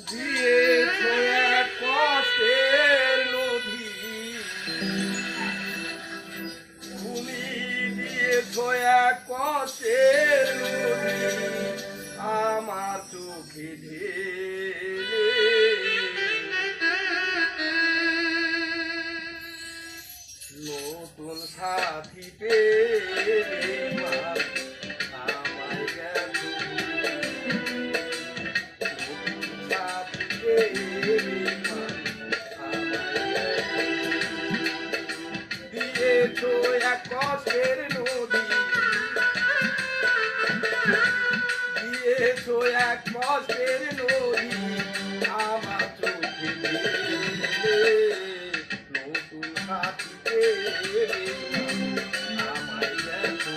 দিয়েছো এক কষ্টের নদী, তুমি দিয়েছো এক কষ্টের নদী আমার চোখে ঢেলে। নতুন সাথী পেয়ে আমায় গেছো, দিয়েছো এক কষ্টের নদী, দিয়েছো এক কষ্টের নদী আমার চোখে ঢেলে। নতুন সাথী পেয়ে আমায় গেছো,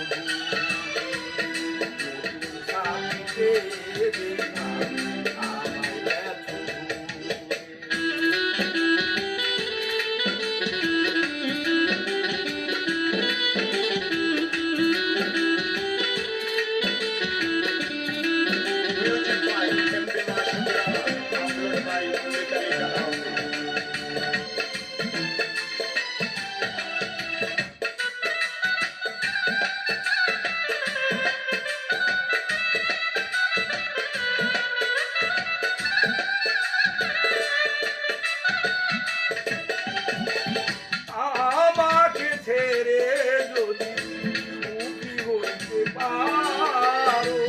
নতুন সাথী পেয়ে আমায় গেছো। আমাকে ছেড়ে যদি সুখী হইতে পারো,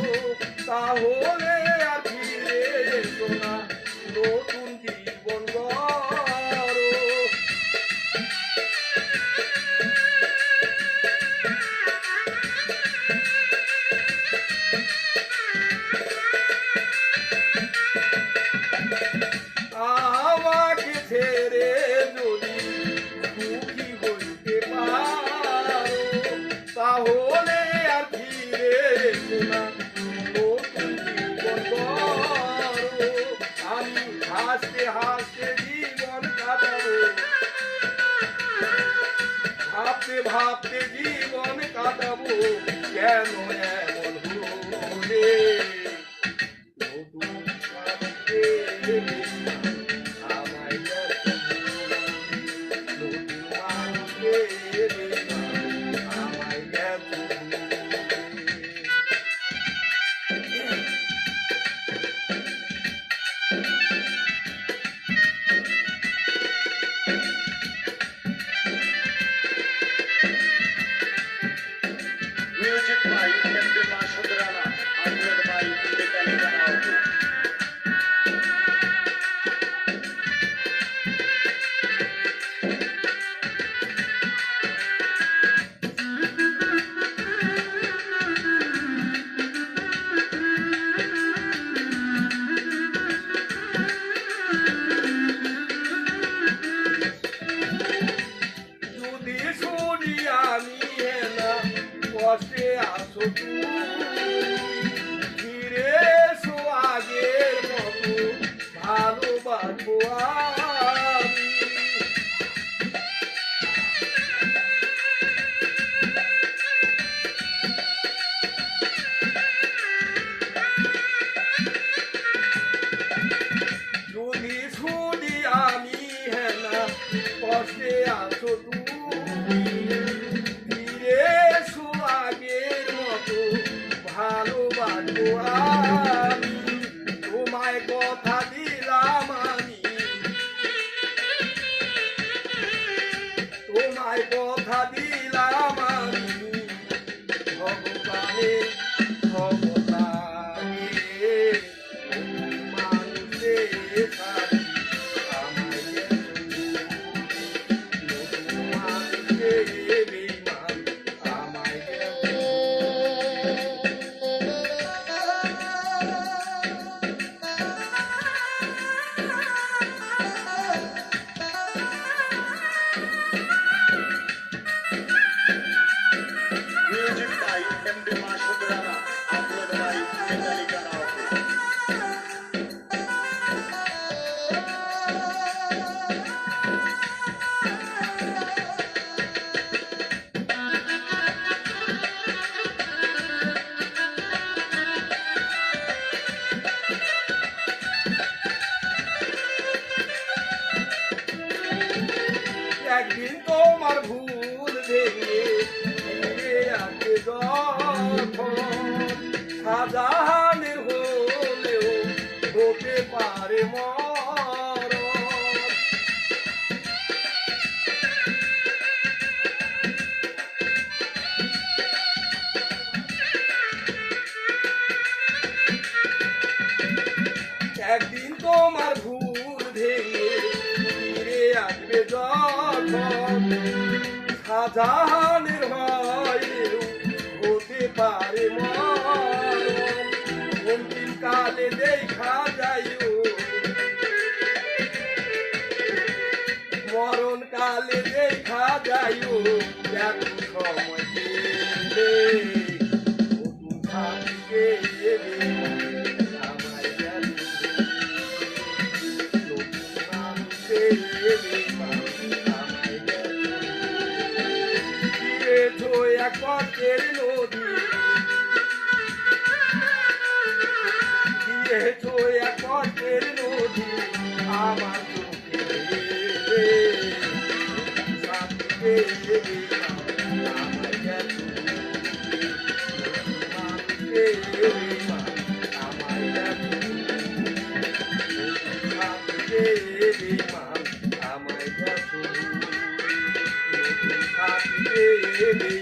তাহলে আর ফিরে এসো না, নতুন জীবন গড়ো। আমাকে ছেড়ে যদি সুখী হইতে পারো, তাহলে আর ফিরে এসো না, নতুন জীবন গড়ো। আমি হাসতে হাসতে জীবন কাটাবো, ভাবতে ভাবতে জীবন কাটাবো, কেন এমন হলে। নতুন সাথী পেয়ে আমায় গেছো, নতুন মানুষ পেয়ে আমায় গেছো। Music by Captain Mashudrana, arranged by Independent Audio. যদি শুনি আমি না কষ্টে আছো তুমি, ফিরে এসো আগের মতো, ভালোবাসবো আমি। যদি শুনি আমি না কষ্টে আছো তুমি, ফিরে এসো আগের মতো, ভালোবাসবো আমি। তোমায় কথা দিলাম আমি, তোমায় কথা দিলাম আমি, ভগবানের ক্ষমতায় মানুষের সাথে আমায় গেছো, নতুন মানুষের বেঈমান আমায় গেছো। একদিন তোমার ভুল ভেঙে ফিরে আসবে যখন শাহজাহানের হলেও হতে পারে মরণ। একদিন তোমার ভুল ভেঙে ফিরে আসবে যখন শাহজাহানের হয়েও হতে পারে মরণ। অন্তিম কালে দেখা যাইও মরণ কালে দেখা যাইও এত সময় পেলে নতুন সাথীকে এলে আমায় গেল নতুন মানুষে এলে আমায় গেল দিয়েছো এক পথের নদী দিয়েছো এক পথের নদী আমার চোখে এলে সাথীকে এলে আমায় গেল মানুষে এলে আমায় গেল সাথীকে এলে আমায় গেল নতুন সাথীকে এলে